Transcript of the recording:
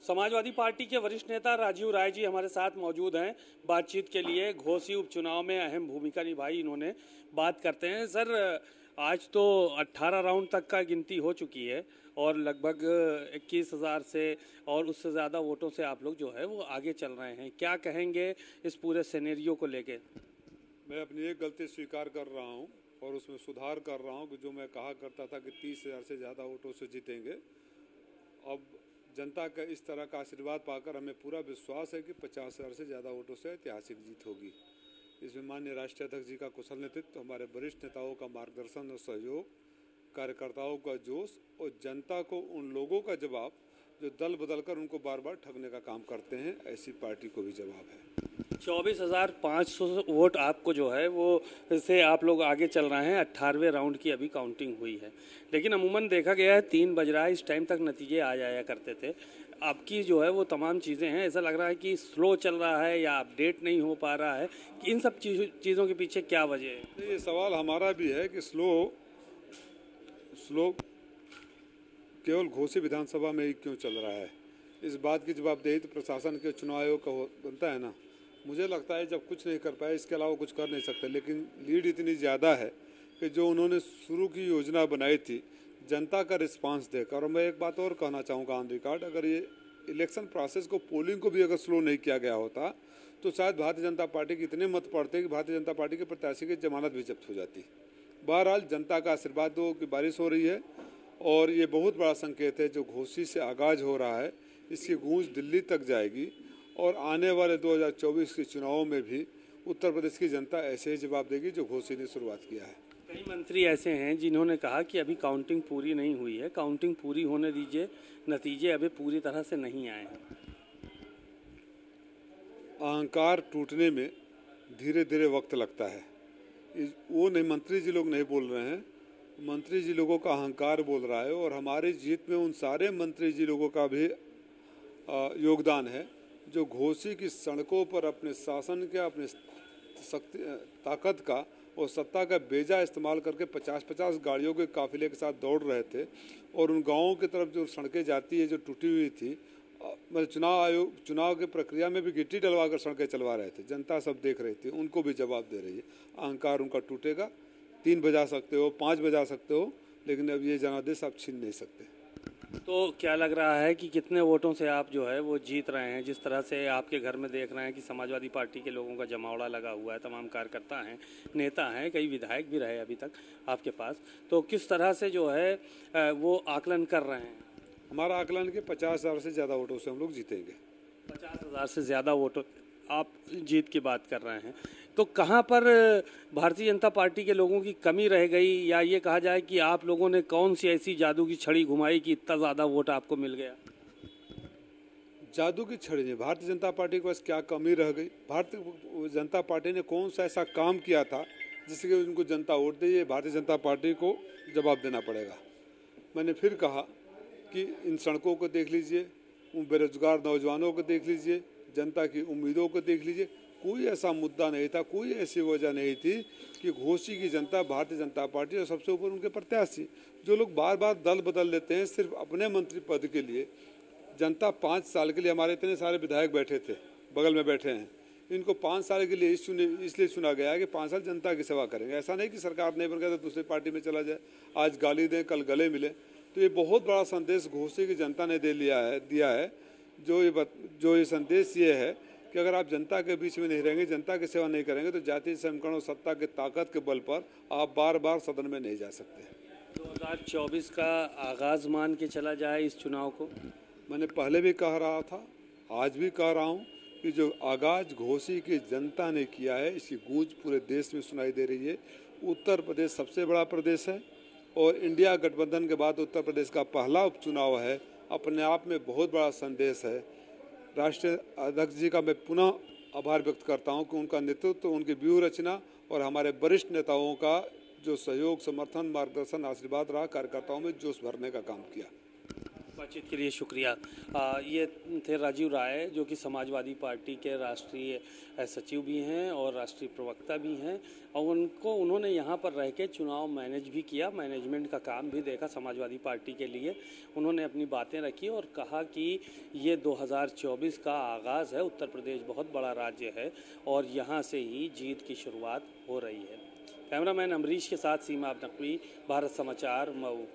Samajwadi party के वरिष्ठ नेता राजीव राय जी हमारे साथ मौजूद हैं बातचीत के लिए। घोसी उपचुनाव में अहम भूमिका निभाई इन्होंने। बात करते हैं सर, आज तो 18 राउंड तक का गिनती हो चुकी है और लगभग 21,000 से और उससे ज़्यादा वोटों से आप लोग जो है वो आगे चल रहे हैं। क्या कहेंगे इस पूरे सिनेरियो को लेके? मैं अपनी एक गलती स्वीकार कर रहा हूं और उसमें सुधार कर रहा हूं कि जो मैं कहा करता था कि 30,000 से ज़्यादा वोटों से जीतेंगे, अब जनता का इस तरह का आशीर्वाद पाकर हमें पूरा विश्वास है कि 50,000 से ज़्यादा वोटों से ऐतिहासिक जीत होगी। इसमें माननीय राष्ट्रीय अध्यक्ष जी का कुशल नेतृत्व, हमारे वरिष्ठ नेताओं का मार्गदर्शन और सहयोग, कार्यकर्ताओं का जोश और जनता को उन लोगों का जवाब जो दल बदल कर उनको बार बार ठगने का काम करते हैं, ऐसी पार्टी को भी जवाब है। 24,500 वोट आपको जो है वो से आप लोग आगे चल रहे हैं। 18वें राउंड की अभी काउंटिंग हुई है, लेकिन अमूमन देखा गया है 3 बज रहा है, इस टाइम तक नतीजे आ जाया करते थे। आपकी जो है वो तमाम चीज़ें हैं, ऐसा लग रहा है कि स्लो चल रहा है या अपडेट नहीं हो पा रहा है। इन सब चीज़ों के पीछे क्या वजह है? ये सवाल हमारा भी है कि स्लो केवल घोसी विधानसभा में ही क्यों चल रहा है। इस बात की जवाबदेही तो प्रशासन के चुनाव आयोग का बनता है ना। मुझे लगता है जब कुछ नहीं कर पाए इसके अलावा कुछ कर नहीं सकते, लेकिन लीड इतनी ज़्यादा है कि जो उन्होंने शुरू की योजना बनाई थी जनता का रिस्पांस देकर। और मैं एक बात और कहना चाहूँगा ऑन रिकॉर्ड, अगर ये इलेक्शन प्रोसेस को, पोलिंग को भी अगर स्लो नहीं किया गया होता तो शायद भारतीय जनता पार्टी के इतने मत पड़ते कि भारतीय जनता पार्टी के प्रत्याशी की जमानत भी जब्त हो जाती। बहरहाल जनता का आशीर्वादों की बारिश हो रही है और ये बहुत बड़ा संकेत है जो घोसी से आगाज हो रहा है, इसकी गूंज दिल्ली तक जाएगी और आने वाले 2024 के चुनावों में भी उत्तर प्रदेश की जनता ऐसे ही जवाब देगी जो घोसी ने शुरुआत किया है। कई मंत्री ऐसे हैं जिन्होंने कहा कि अभी काउंटिंग पूरी नहीं हुई है, काउंटिंग पूरी होने दीजिए, नतीजे अभी पूरी तरह से नहीं आए हैं। अहंकार टूटने में धीरे धीरे वक्त लगता है। वो नहीं, मंत्री जी लोग नहीं बोल रहे हैं, मंत्री जी लोगों का अहंकार बोल रहा है। और हमारी जीत में उन सारे मंत्री जी लोगों का भी योगदान है जो घोसी की सड़कों पर अपने शासन का, अपने शक्ति, ताकत का और सत्ता का बेजा इस्तेमाल करके 50-50 गाड़ियों के काफिले के साथ दौड़ रहे थे। और उन गाँवों की तरफ जो सड़कें जाती है जो टूटी हुई थी, मतलब चुनाव की प्रक्रिया में भी गिट्टी डलवा कर सड़कें चलवा रहे थे। जनता सब देख रही थी, उनको भी जवाब दे रही है। अहंकार उनका टूटेगा। 3 बजा सकते हो, 5 बजा सकते हो, लेकिन अब ये जनादेश आप छीन नहीं सकते। तो क्या लग रहा है कि कितने वोटों से आप जो है वो जीत रहे हैं? जिस तरह से आपके घर में देख रहे हैं कि समाजवादी पार्टी के लोगों का जमावड़ा लगा हुआ है, तमाम कार्यकर्ता हैं, नेता हैं, कई विधायक भी रहे अभी तक आपके पास, तो किस तरह से जो है वो आकलन कर रहे हैं? हमारा आकलन कि 50,000 से ज़्यादा वोटों से हम लोग जीतेंगे। 50,000 से ज़्यादा वोटों आप जीत की बात कर रहे हैं, तो कहाँ पर भारतीय जनता पार्टी के लोगों की कमी रह गई, या ये कहा जाए कि आप लोगों ने कौन सी ऐसी जादू की छड़ी घुमाई कि इतना ज़्यादा वोट आपको मिल गया? जादू की छड़ी नहीं, भारतीय जनता पार्टी के पास क्या कमी रह गई? भारतीय जनता पार्टी ने कौन सा ऐसा काम किया था जिसके उनको जनता वोट दी? ये भारतीय जनता पार्टी को जवाब देना पड़ेगा। मैंने फिर कहा कि इन सड़कों को देख लीजिए, उन बेरोजगार नौजवानों को देख लीजिए, जनता की उम्मीदों को देख लीजिए। कोई ऐसा मुद्दा नहीं था, कोई ऐसी वजह नहीं थी कि घोसी की जनता, भारतीय जनता पार्टी और सबसे ऊपर उनके प्रत्याशी, जो लोग बार बार दल बदल लेते हैं सिर्फ अपने मंत्री पद के लिए। जनता 5 साल के लिए, हमारे इतने सारे विधायक बैठे थे, बगल में बैठे हैं, इनको 5 साल के लिए इसलिए चुना गया है कि 5 साल जनता की सेवा करेंगे। ऐसा नहीं कि सरकार नहीं बन गया तो दूसरी पार्टी में चला जाए, आज गाली दें कल गले मिले। तो ये बहुत बड़ा संदेश घोसी की जनता ने दिया है। जो ये संदेश ये है कि अगर आप जनता के बीच में नहीं रहेंगे, जनता की सेवा नहीं करेंगे, तो जातीय समीकरण और सत्ता की ताकत के बल पर आप बार बार सदन में नहीं जा सकते। 2024 का आगाज़ मान के चला जाए इस चुनाव को? मैंने पहले भी कह रहा था, आज भी कह रहा हूँ कि जो आगाज घोसी की जनता ने किया है, इसकी गूंज पूरे देश में सुनाई दे रही है। उत्तर प्रदेश सबसे बड़ा प्रदेश है और इंडिया गठबंधन के बाद उत्तर प्रदेश का पहला उपचुनाव है, अपने आप में बहुत बड़ा संदेश है। राष्ट्रीय अध्यक्ष जी का मैं पुनः आभार व्यक्त करता हूं कि उनका नेतृत्व, उनकी व्यूह रचना और हमारे वरिष्ठ नेताओं का जो सहयोग, समर्थन, मार्गदर्शन, आशीर्वाद रहा, कार्यकर्ताओं में जोश भरने का काम किया। बातचीत के लिए शुक्रिया। ये थे राजीव राय, जो कि समाजवादी पार्टी के राष्ट्रीय सचिव भी हैं और राष्ट्रीय प्रवक्ता भी हैं, और उन्होंने यहाँ पर रह के चुनाव मैनेज भी किया, मैनेजमेंट का काम भी देखा समाजवादी पार्टी के लिए। उन्होंने अपनी बातें रखी और कहा कि ये 2024 का आगाज़ है, उत्तर प्रदेश बहुत बड़ा राज्य है और यहाँ से ही जीत की शुरुआत हो रही है। कैमरामैन अमरीश के साथ सीमा नकवी, भारत समाचार, मऊ।